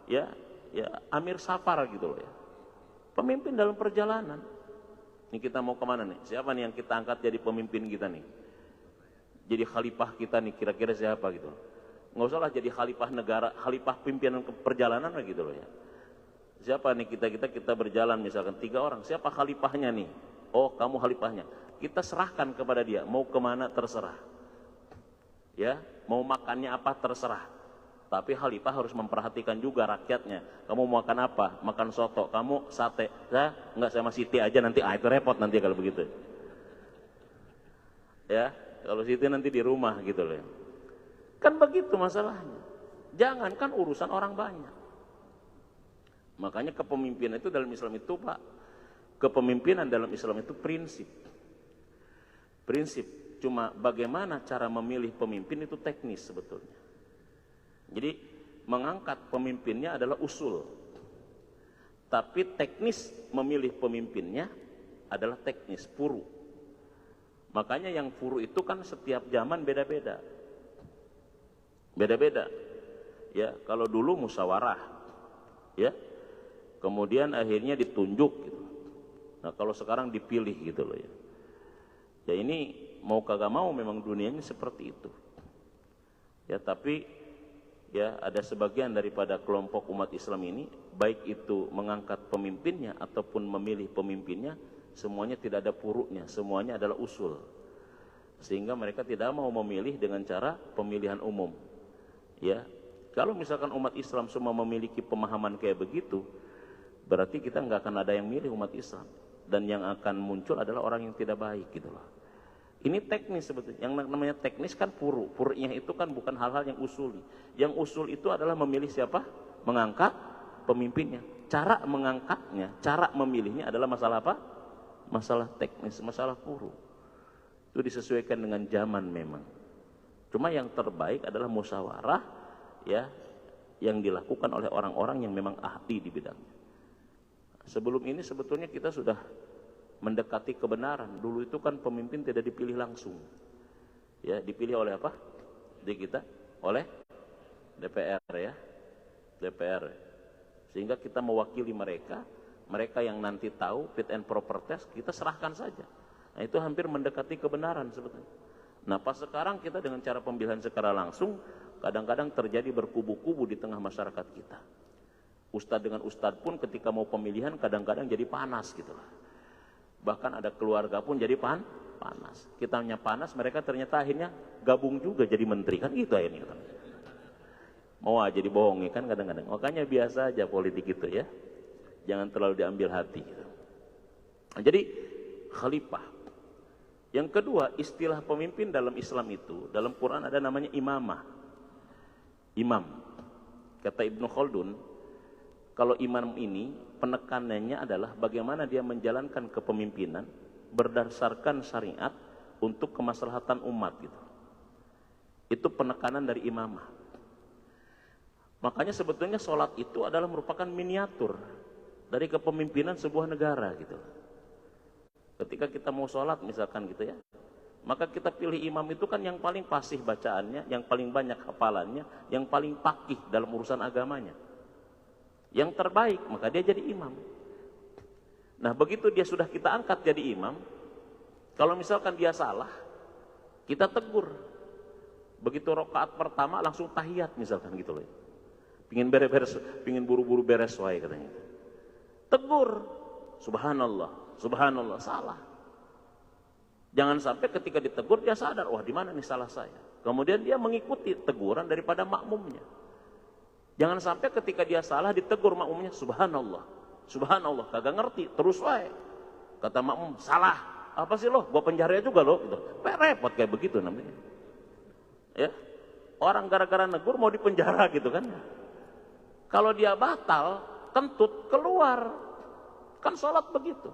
[SPEAKER 1] Ya Amir Safar gitu loh ya, pemimpin dalam perjalanan. Ini kita mau kemana nih? Siapa nih yang kita angkat jadi pemimpin kita nih? Jadi khalifah kita nih, kira-kira siapa gitu? Nggak usah lah jadi khalifah negara, khalifah pimpinan perjalanan gitu loh ya. Siapa nih kita berjalan misalkan 3 orang, siapa khalifahnya nih? Oh, kamu khalifahnya. Kita serahkan kepada dia, mau kemana terserah. Ya, mau makannya apa terserah. Tapi khalifah harus memperhatikan juga rakyatnya. Kamu mau makan apa? Makan soto, kamu sate. Enggak, saya sama Siti aja nanti, itu repot nanti kalau begitu. Ya, kalau Siti nanti di rumah gitu loh ya. Kan begitu masalahnya. Jangankan urusan orang banyak. Makanya kepemimpinan itu dalam Islam itu, Pak, kepemimpinan dalam Islam itu prinsip. Cuma bagaimana cara memilih pemimpin itu teknis sebetulnya. Jadi mengangkat pemimpinnya adalah usul. Tapi teknis memilih pemimpinnya adalah teknis, furu. Makanya yang furu itu kan setiap zaman beda-beda. Beda-beda. Ya, kalau dulu musyawarah. Ya. Kemudian akhirnya ditunjuk gitu. Nah, kalau sekarang dipilih gitu loh ya. Ya ini mau kagak mau memang dunianya seperti itu. Ya, tapi ya ada sebagian daripada kelompok umat Islam ini, baik itu mengangkat pemimpinnya ataupun memilih pemimpinnya, semuanya tidak ada puruknya, semuanya adalah usul. Sehingga mereka tidak mau memilih dengan cara pemilihan umum. Ya, kalau misalkan umat Islam semua memiliki pemahaman kayak begitu, berarti kita nggak akan ada yang milih umat Islam, dan yang akan muncul adalah orang yang tidak baik gitu loh. Ini teknis sebetulnya. Yang namanya teknis kan pur'iyah itu kan bukan hal-hal yang usuli. Yang usul itu adalah memilih siapa? Mengangkat pemimpinnya. Cara mengangkatnya, cara memilihnya adalah masalah apa? Masalah teknis, masalah puru. Itu disesuaikan dengan zaman memang. Cuma yang terbaik adalah musyawarah ya, yang dilakukan oleh orang-orang yang memang ahli di bidangnya. Sebelum ini sebetulnya kita sudah mendekati kebenaran. Dulu itu kan pemimpin tidak dipilih langsung. Ya, dipilih oleh apa? Di kita oleh DPR ya. DPR. Sehingga kita mewakili mereka, mereka yang nanti tahu fit and proper test, kita serahkan saja. Nah, itu hampir mendekati kebenaran sebetulnya. Nah, pas sekarang kita dengan cara pemilihan secara langsung, kadang-kadang terjadi berkubu-kubu di tengah masyarakat kita. Ustadz dengan ustadz pun ketika mau pemilihan kadang-kadang jadi panas gitu lah. Bahkan ada keluarga pun jadi panas. Kitanya panas, mereka ternyata akhirnya gabung juga jadi menteri. Kan gitu akhirnya. Mau aja dibohongi kan kadang-kadang. Makanya biasa aja politik itu ya. Jangan terlalu diambil hati. Gitu. Nah, jadi khalifah. Yang kedua, istilah pemimpin dalam Islam itu, dalam Quran ada namanya imamah. Imam. Kata Ibnu Khaldun, kalau imam ini penekanannya adalah bagaimana dia menjalankan kepemimpinan berdasarkan syariat untuk kemaslahatan umat gitu. Itu penekanan dari imamah. Makanya sebetulnya sholat itu adalah merupakan miniatur dari kepemimpinan sebuah negara gitu. Ketika kita mau sholat misalkan gitu ya, maka kita pilih imam itu kan yang paling fasih bacaannya, yang paling banyak hafalannya, yang paling faqih dalam urusan agamanya. Yang terbaik, maka dia jadi imam. Nah, begitu dia sudah kita angkat jadi imam, kalau misalkan dia salah, kita tegur. Begitu rakaat pertama langsung tahiyat misalkan gitu loh. Pingin buru-buru beres wae katanya. Tegur. Subhanallah, subhanallah, salah. Jangan sampai ketika ditegur dia sadar, wah di mana nih salah saya. Kemudian dia mengikuti teguran daripada makmumnya. Jangan sampai ketika dia salah ditegur makmumnya, subhanallah, subhanallah, kagak ngerti, terus wae. Kata makmum, salah, apa sih lo, gua penjara juga lo, gitu. Repot kayak begitu namanya. Ya, orang gara-gara negur mau dipenjara gitu kan. Kalau dia batal, kentut keluar, kan sholat begitu.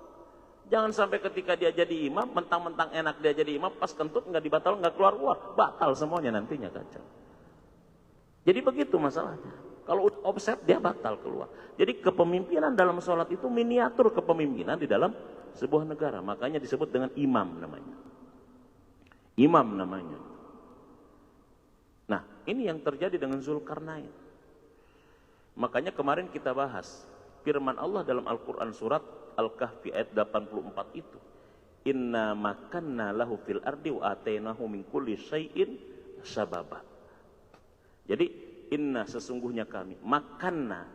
[SPEAKER 1] Jangan sampai ketika dia jadi imam, mentang-mentang enak dia jadi imam, pas kentut nggak dibatal, nggak keluar-keluar, batal semuanya nantinya kacau. Jadi begitu masalahnya. Kalau offset dia batal keluar. Jadi kepemimpinan dalam sholat itu miniatur kepemimpinan di dalam sebuah negara. Makanya disebut dengan imam namanya. Imam namanya. Nah, ini yang terjadi dengan Zulkarnain. Makanya kemarin kita bahas firman Allah dalam Al-Quran surat Al-Kahfi ayat 84 itu. Inna makanna lahu fil ardi wa atainahu min kulli syai'in sababa. Jadi inna sesungguhnya kami, makanna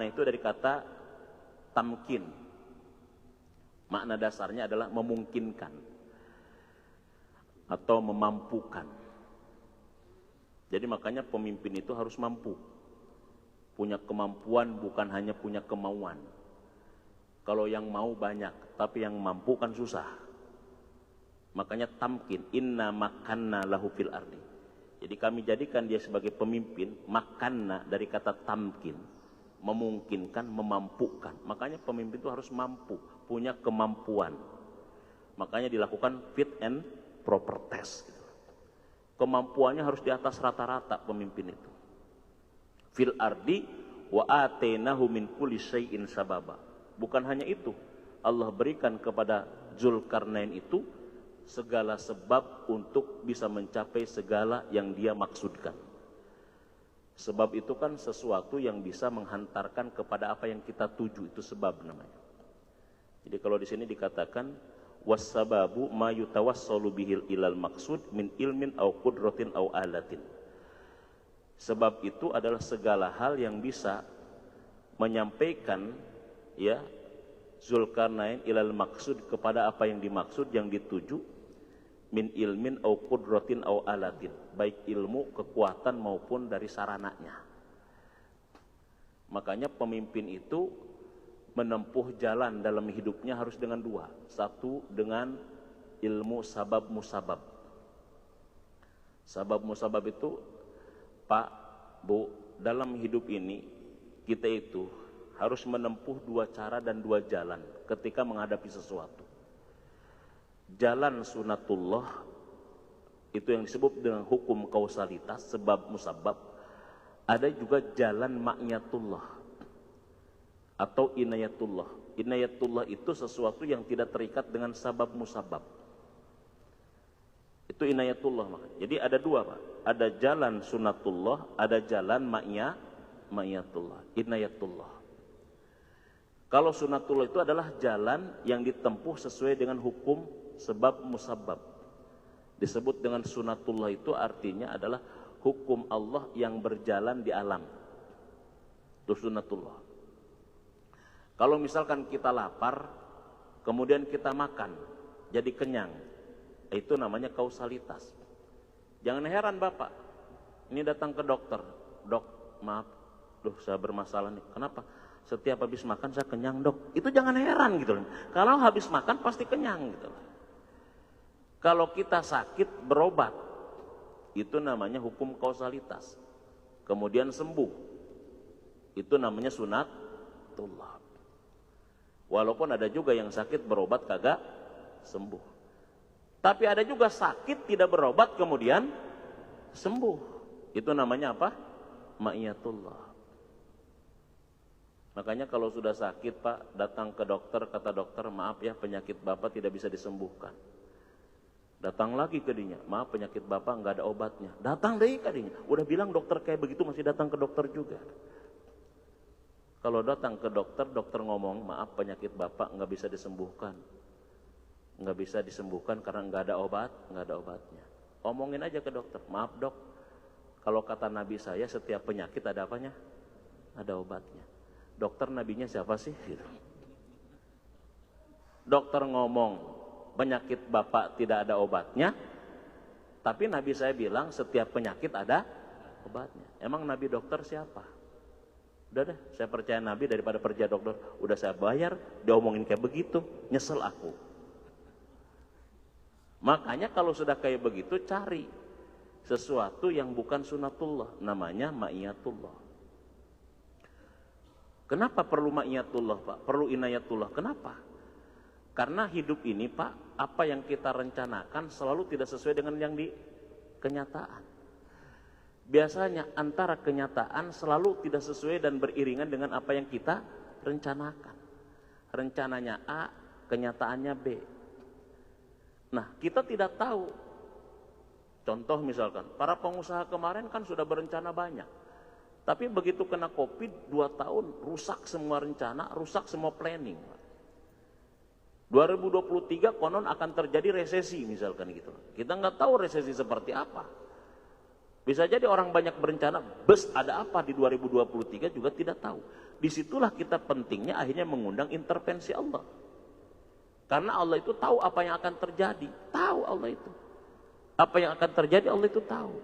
[SPEAKER 1] itu dari kata tamkin. Makna dasarnya adalah memungkinkan atau memampukan. Jadi makanya pemimpin itu harus mampu. Punya kemampuan, bukan hanya punya kemauan. Kalau yang mau banyak, tapi yang mampu kan susah. Makanya tamkin, inna makanna lahu fil ardi. Jadi kami jadikan dia sebagai pemimpin, makanna dari kata tamkin, memungkinkan, memampukan. Makanya pemimpin itu harus mampu, punya kemampuan. Makanya dilakukan fit and proper test. Kemampuannya harus di atas rata-rata pemimpin itu. Fil ardi wa atainahu min kulli syai'in sababa. Bukan hanya itu, Allah berikan kepada Zulkarnain itu segala sebab untuk bisa mencapai segala yang dia maksudkan. Sebab itu kan sesuatu yang bisa menghantarkan kepada apa yang kita tuju, itu sebab namanya. Jadi kalau di sini dikatakan wassababu ma yutawassalu bihil ilal maksud min ilmin au qudratin au alatin. Sebab itu adalah segala hal yang bisa menyampaikan ya Zulkarnain ilal maksud kepada apa yang dimaksud, yang dituju, min ilmin au qudratin au alatin, baik ilmu, kekuatan maupun dari sarananya. Makanya pemimpin itu menempuh jalan dalam hidupnya harus dengan dua. Satu dengan ilmu sabab musabab. Sabab musabab itu, Pak, Bu, dalam hidup ini kita itu harus menempuh dua cara dan dua jalan ketika menghadapi sesuatu. Jalan sunatullah itu yang disebut dengan hukum kausalitas, sebab musabab. Ada juga jalan ma'niyatullah atau inayatullah. Inayatullah itu sesuatu yang tidak terikat dengan sabab musabab. Itu inayatullah. Jadi ada dua, Pak. Ada jalan sunatullah, ada jalan ma'niyatullah, inayatullah. Kalau sunatullah itu adalah jalan yang ditempuh sesuai dengan hukum sebab musabab. Disebut dengan sunatullah itu artinya adalah hukum Allah yang berjalan di alam. Itu sunatullah. Kalau misalkan kita lapar, kemudian kita makan, jadi kenyang, itu namanya kausalitas. Jangan heran Bapak, ini datang ke dokter, dok maaf, saya bermasalah nih. Kenapa? Setiap habis makan saya kenyang dok. Itu jangan heran gitu. Kalau habis makan pasti kenyang gitu. Kalau kita sakit berobat, itu namanya hukum kausalitas. Kemudian sembuh, itu namanya sunatullah. Walaupun ada juga yang sakit berobat kagak sembuh. Tapi ada juga sakit tidak berobat kemudian sembuh. Itu namanya apa? Ma'iyatullah. Makanya kalau sudah sakit Pak, datang ke dokter, kata dokter, maaf ya penyakit Bapak tidak bisa disembuhkan. Datang lagi ke dinya, maaf penyakit Bapak nggak ada obatnya. Datang deh ke dinya, udah bilang dokter kayak begitu masih datang ke dokter juga. Kalau datang ke dokter, dokter ngomong, maaf penyakit Bapak nggak bisa disembuhkan. Nggak bisa disembuhkan karena nggak ada obat, nggak ada obatnya. Omongin aja ke dokter, maaf dok, kalau kata Nabi saya setiap penyakit ada apanya? Ada obatnya. Dokter nabinya siapa sih? Gitu. Dokter ngomong penyakit Bapak tidak ada obatnya, tapi Nabi saya bilang setiap penyakit ada obatnya. Emang Nabi dokter siapa? Udah deh, saya percaya Nabi daripada percaya dokter. Udah saya bayar, diomongin kayak begitu, nyesel aku. Makanya kalau sudah kayak begitu cari sesuatu yang bukan sunatullah, namanya ma'iyatullah. Kenapa perlu ma'iyatullah Pak? Perlu inayatullah. Kenapa? Karena hidup ini Pak, apa yang kita rencanakan selalu tidak sesuai dengan yang di kenyataan. Biasanya antara kenyataan selalu tidak sesuai dan beriringan dengan apa yang kita rencanakan. Rencananya A, kenyataannya B. Nah, kita tidak tahu. Contoh misalkan, para pengusaha kemarin kan sudah berencana banyak. Tapi begitu kena COVID 2 tahun, rusak semua rencana, rusak semua planning. 2023 konon akan terjadi resesi misalkan gitu. Kita nggak tahu resesi seperti apa. Bisa jadi orang banyak berencana, ada apa di 2023 juga tidak tahu. Disitulah kita pentingnya akhirnya mengundang intervensi Allah. Karena Allah itu tahu apa yang akan terjadi. Tahu Allah itu. Apa yang akan terjadi Allah itu tahu.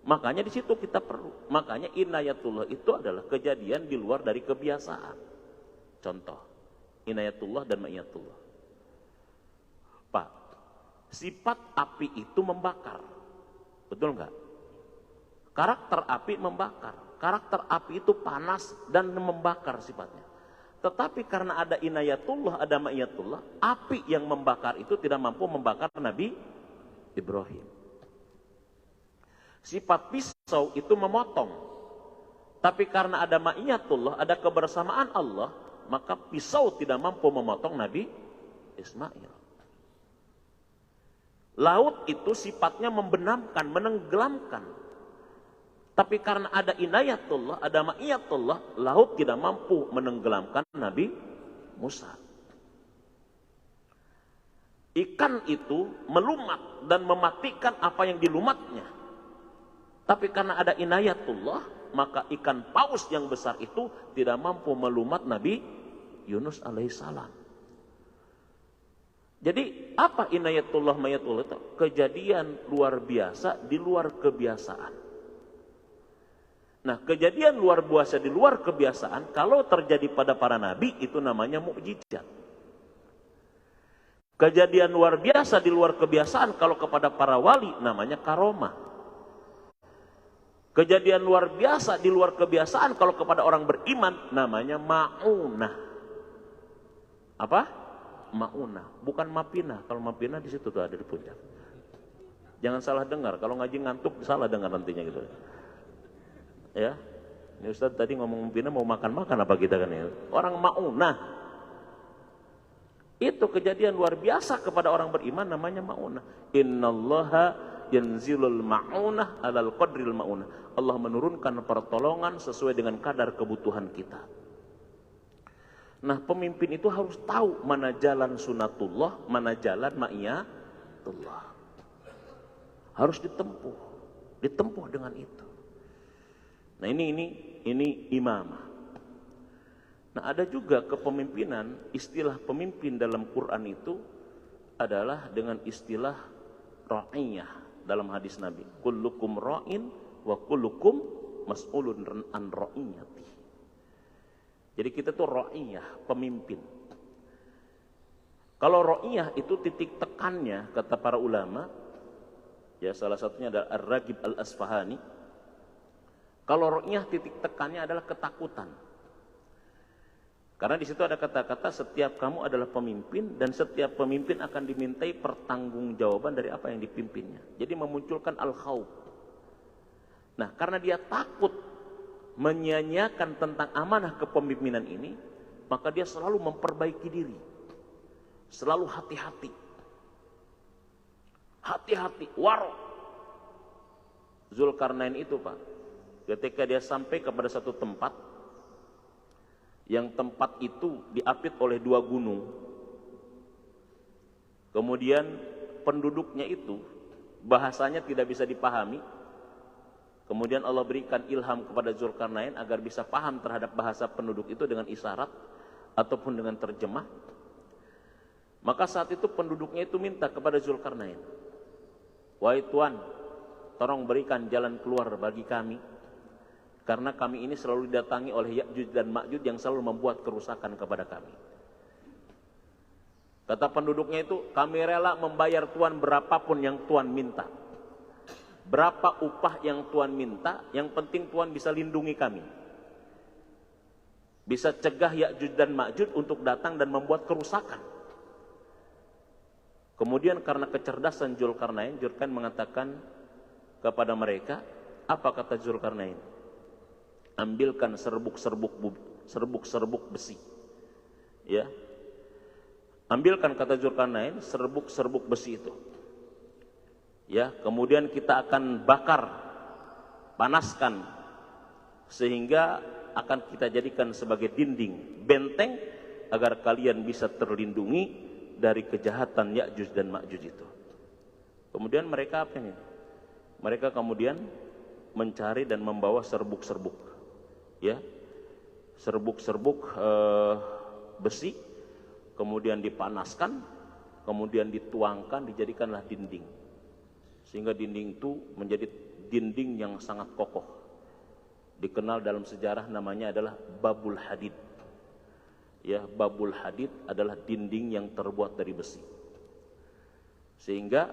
[SPEAKER 1] Makanya di situ kita perlu. Makanya inayatullah itu adalah kejadian di luar dari kebiasaan. Contoh, inayatullah dan ma'iyatullah. Pak, sifat api itu membakar. Betul nggak? Karakter api membakar. Karakter api itu panas dan membakar sifatnya. Tetapi karena ada inayatullah, ada ma'iyatullah, api yang membakar itu tidak mampu membakar Nabi Ibrahim. Sifat pisau itu memotong. Tapi karena ada ma'iyatullah, ada kebersamaan Allah, maka pisau tidak mampu memotong Nabi Ismail. Laut itu sifatnya membenamkan, menenggelamkan. Tapi karena ada inayatullah, ada ma'iyatullah, laut tidak mampu menenggelamkan Nabi Musa. Ikan itu melumat dan mematikan apa yang dilumatnya. Tapi karena ada inayatullah, maka ikan paus yang besar itu tidak mampu melumat Nabi Yunus alaihissalam. Jadi apa inayatullah, mayatullah itu? Kejadian luar biasa di luar kebiasaan. Nah, kejadian luar biasa di luar kebiasaan, kalau terjadi pada para nabi, itu namanya mukjizat. Kejadian luar biasa di luar kebiasaan kalau kepada para wali namanya karomah. Kejadian luar biasa di luar kebiasaan kalau kepada orang beriman namanya ma'unah. Apa? Ma'unah, bukan mapinah. Kalau mapinah di situ tuh ada di puncak. Jangan salah dengar, kalau ngaji ngantuk salah dengar nantinya gitu. Ya. Ini Ustaz tadi ngomong mapinah mau makan-makan apa kita kan ya? Orang ma'unah. Itu kejadian luar biasa kepada orang beriman namanya ma'unah. Innallaha yanzilul ma'unah alal qadril ma'unah. Allah menurunkan pertolongan sesuai dengan kadar kebutuhan kita. Nah, pemimpin itu harus tahu mana jalan sunatullah, mana jalan ma'iyatullah. Harus ditempuh dengan itu. Nah, ini imamah. Nah, ada juga kepemimpinan, istilah pemimpin dalam Quran itu adalah dengan istilah ra'iyah dalam hadis Nabi. Kullukum ra'in wa kullukum mas'ulun an ra'iyati. Jadi kita tuh ra'iyah, pemimpin. Kalau ra'iyah itu titik tekannya kata para ulama, ya salah satunya adalah Ar-Ragib Al-Asfahani. Kalau ra'iyah titik tekannya adalah ketakutan. Karena di situ ada kata-kata setiap kamu adalah pemimpin dan setiap pemimpin akan dimintai pertanggungjawaban dari apa yang dipimpinnya. Jadi memunculkan al-khawf. Nah, karena dia takut menyia-nyiakan tentang amanah kepemimpinan ini, maka dia selalu memperbaiki diri. Selalu hati-hati. Hati-hati, waro. Zulkarnain itu, Pak, ketika dia sampai kepada satu tempat, yang tempat itu diapit oleh 2 gunung. Kemudian penduduknya itu bahasanya tidak bisa dipahami. Kemudian Allah berikan ilham kepada Zulkarnain agar bisa paham terhadap bahasa penduduk itu dengan isyarat ataupun dengan terjemah. Maka saat itu penduduknya itu minta kepada Zulkarnain, "Wahai Tuan, tolong berikan jalan keluar bagi kami. Karena kami ini selalu didatangi oleh Ya'juj dan Ma'juj yang selalu membuat kerusakan kepada kami." Kata penduduknya itu, "Kami rela membayar Tuan berapapun yang Tuan minta. Berapa upah yang Tuan minta, yang penting Tuan bisa lindungi kami. Bisa cegah Ya'juj dan Ma'juj untuk datang dan membuat kerusakan." Kemudian karena kecerdasan Zulkarnain mengatakan kepada mereka, apa kata Zulkarnain? "Ambilkan serbuk-serbuk besi." Ya. Ambilkan kata Zulkarnain serbuk-serbuk besi itu. Ya, kemudian kita akan bakar, panaskan sehingga akan kita jadikan sebagai dinding, benteng agar kalian bisa terlindungi dari kejahatan Ya'juj dan Ma'juj itu. Kemudian mereka apa ini? Mereka kemudian mencari dan membawa serbuk-serbuk, ya, serbuk-serbuk besi, kemudian dipanaskan, kemudian dituangkan, dijadikanlah dinding. Sehingga dinding itu menjadi dinding yang sangat kokoh. Dikenal dalam sejarah namanya adalah Babul Hadid. Ya, Babul Hadid adalah dinding yang terbuat dari besi. Sehingga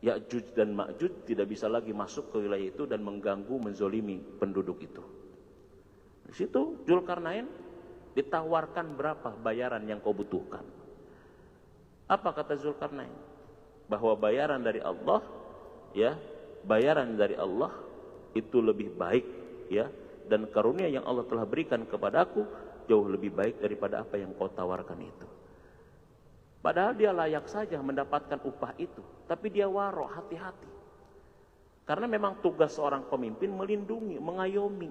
[SPEAKER 1] Ya'juj dan Ma'juj tidak bisa lagi masuk ke wilayah itu dan mengganggu, menzolimi penduduk itu. Di situ Zulkarnain ditawarkan berapa bayaran yang kau butuhkan. Apa kata Zulkarnain? Bahwa bayaran dari Allah, ya, bayaran dari Allah itu lebih baik, ya, dan karunia yang Allah telah berikan kepadaku jauh lebih baik daripada apa yang kau tawarkan itu. Padahal dia layak saja mendapatkan upah itu, tapi dia waro, hati-hati. Karena memang tugas seorang pemimpin melindungi, mengayomi,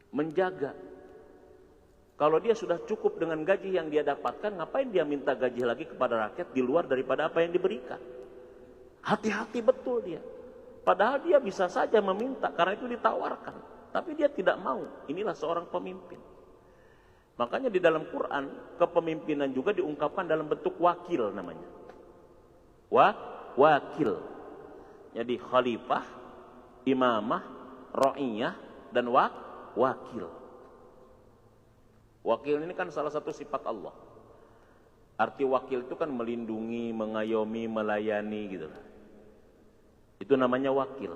[SPEAKER 1] menjaga. Kalau dia sudah cukup dengan gaji yang dia dapatkan, ngapain dia minta gaji lagi kepada rakyat di luar daripada apa yang diberikan? Hati-hati betul dia. Padahal dia bisa saja meminta, karena itu ditawarkan. Tapi dia tidak mau. Inilah seorang pemimpin. Makanya di dalam Quran, kepemimpinan juga diungkapkan dalam bentuk wakil namanya. Wakil. Jadi khalifah, imamah, ra'iyah, dan wakil. Wakil ini kan salah satu sifat Allah. Arti wakil itu kan melindungi, mengayomi, melayani gitu. Itu namanya wakil.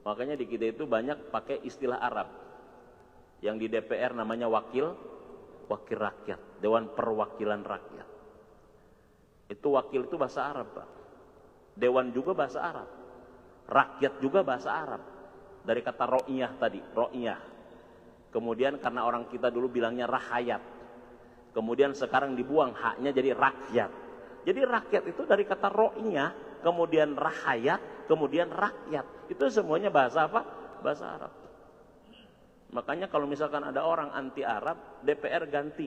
[SPEAKER 1] Makanya di kita itu banyak pakai istilah Arab. Yang di DPR namanya wakil rakyat, Dewan Perwakilan Rakyat. Itu wakil itu bahasa Arab, Pak. Dewan juga bahasa Arab. Rakyat juga bahasa Arab. Dari kata ro'iyah tadi, ro'iyah. Kemudian karena orang kita dulu bilangnya rahayat. Kemudian sekarang dibuang haknya jadi rakyat. Jadi rakyat itu dari kata ro'iyah, kemudian rahayat, kemudian rakyat. Itu semuanya bahasa apa? Bahasa Arab. Makanya kalau misalkan ada orang anti Arab, DPR ganti.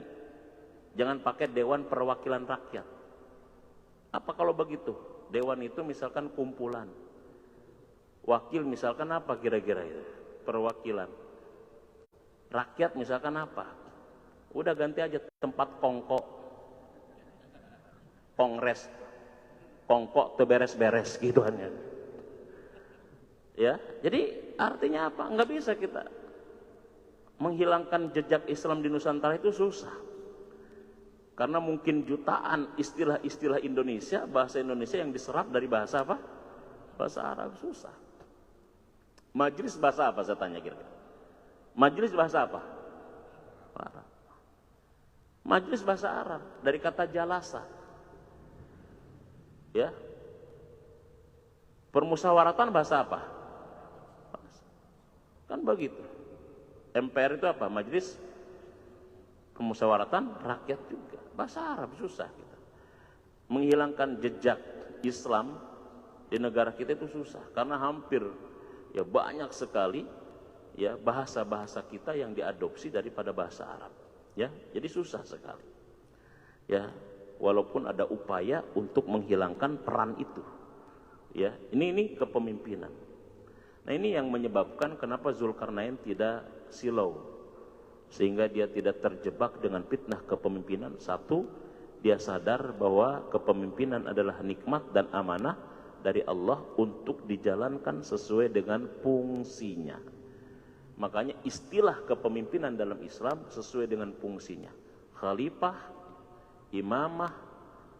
[SPEAKER 1] Jangan pakai Dewan Perwakilan Rakyat. Apa kalau begitu? Dewan itu misalkan kumpulan. Wakil misalkan apa kira-kira itu? Perwakilan. Rakyat misalkan apa? Udah ganti aja tempat kongko. Kongres. Kongko tuh beres-beres gitu kan ya. Ya, jadi artinya apa? Nggak bisa kita menghilangkan jejak Islam di Nusantara itu susah. Karena mungkin jutaan istilah-istilah Indonesia, bahasa Indonesia yang diserap dari bahasa apa? Bahasa Arab, susah. Majelis bahasa apa saya tanya kira-kira? Majelis bahasa apa? Arab. Majelis bahasa Arab dari kata jalasa. Ya. Permusyawaratan bahasa apa? Kan begitu. MPR itu apa? Majelis Permusyawaratan Rakyat juga. Bahasa Arab susah kita. Menghilangkan jejak Islam di negara kita itu susah karena hampir ya banyak sekali ya bahasa-bahasa kita yang diadopsi daripada bahasa Arab. Ya, jadi susah sekali. Ya, walaupun ada upaya untuk menghilangkan peran itu. Ya, ini kepemimpinan. Nah, ini yang menyebabkan kenapa Zulkarnain tidak silau, sehingga dia tidak terjebak dengan fitnah kepemimpinan. Satu, dia sadar bahwa kepemimpinan adalah nikmat dan amanah dari Allah untuk dijalankan sesuai dengan fungsinya. Makanya istilah kepemimpinan dalam Islam sesuai dengan fungsinya. Khalifah, imamah,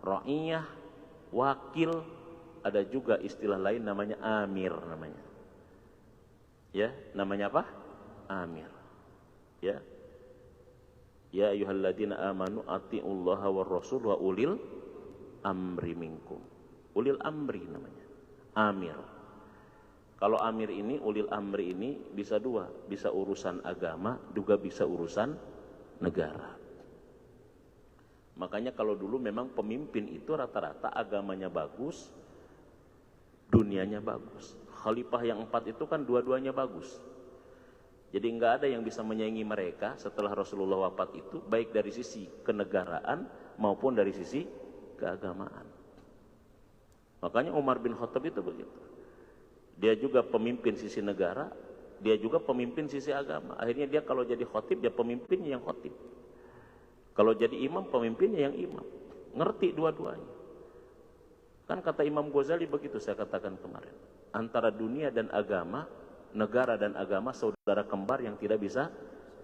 [SPEAKER 1] ra'iyah, wakil, ada juga istilah lain namanya amir namanya. Ya, namanya apa? Amir. Ya. Ya ayyuhalladzina amanu atiullaha war rasul wa ulil amri minkum. Ulil amri namanya. Amir. Kalau amir ini, ulil amri ini bisa dua, bisa urusan agama, juga bisa urusan negara. Makanya kalau dulu memang pemimpin itu rata-rata agamanya bagus, dunianya bagus. Khalifah yang 4 itu kan dua-duanya bagus. Jadi nggak ada yang bisa menyaingi mereka setelah Rasulullah wafat itu, baik dari sisi kenegaraan maupun dari sisi keagamaan. Makanya Umar bin Khattab itu begitu. Dia juga pemimpin sisi negara, dia juga pemimpin sisi agama. Akhirnya dia kalau jadi khatib, dia pemimpinnya yang khatib. Kalau jadi imam, pemimpinnya yang imam. Ngerti dua-duanya. Kan kata Imam Ghazali begitu saya katakan kemarin. Antara dunia dan agama, negara dan agama saudara kembar yang tidak bisa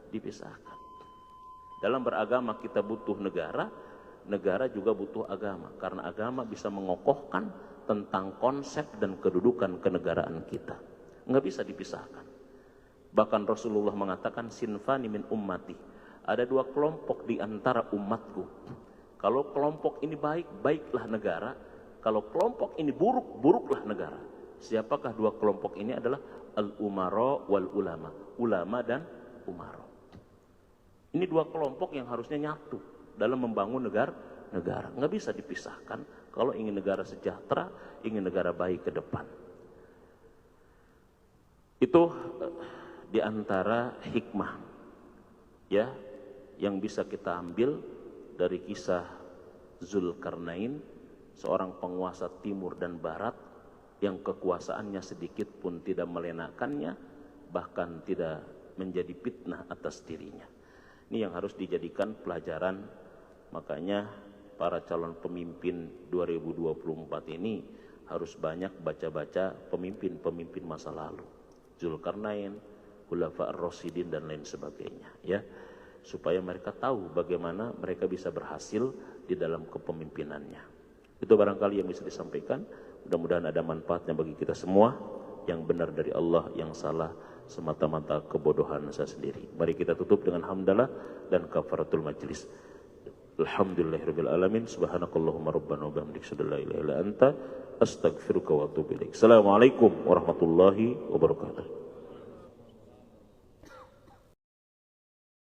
[SPEAKER 1] dipisahkan. Dalam beragama kita butuh negara, negara juga butuh agama. Karena agama bisa mengokohkan tentang konsep dan kedudukan kenegaraan kita. Nggak bisa dipisahkan. Bahkan Rasulullah mengatakan sinfani min ummati. Ada 2 kelompok di antara umatku. Kalau kelompok ini baik, baiklah negara. Kalau kelompok ini buruk, buruklah negara. Siapakah 2 kelompok ini? Adalah al-umara wal ulama. Ulama dan umara. Ini 2 kelompok yang harusnya nyatu dalam membangun negara. Nggak bisa dipisahkan kalau ingin negara sejahtera, ingin negara baik ke depan. Itu di antara hikmah ya yang bisa kita ambil dari kisah Zulkarnain, seorang penguasa timur dan barat yang kekuasaannya sedikit pun tidak melenakannya, bahkan tidak menjadi fitnah atas dirinya. Ini yang harus dijadikan pelajaran. Makanya para calon pemimpin 2024 ini harus banyak baca-baca pemimpin-pemimpin masa lalu. Zulkarnain, Khulafa ar-Rasyidin dan lain sebagainya ya. supaya mereka tahu bagaimana mereka bisa berhasil di dalam kepemimpinannya. Itu barangkali yang bisa disampaikan. Mudah-mudahan ada manfaatnya bagi kita semua. Yang benar dari Allah, yang salah semata-mata kebodohan saya sendiri. Mari kita tutup dengan hamdalah dan kafaratul majlis. Alhamdulillahirabbil alamin. Subhanakallahumma rabbana wa bihamdika asyhadu an la ilaha illa anta astaghfiruka wa atubu ilaik. Assalamualaikum warahmatullahi wabarakatuh.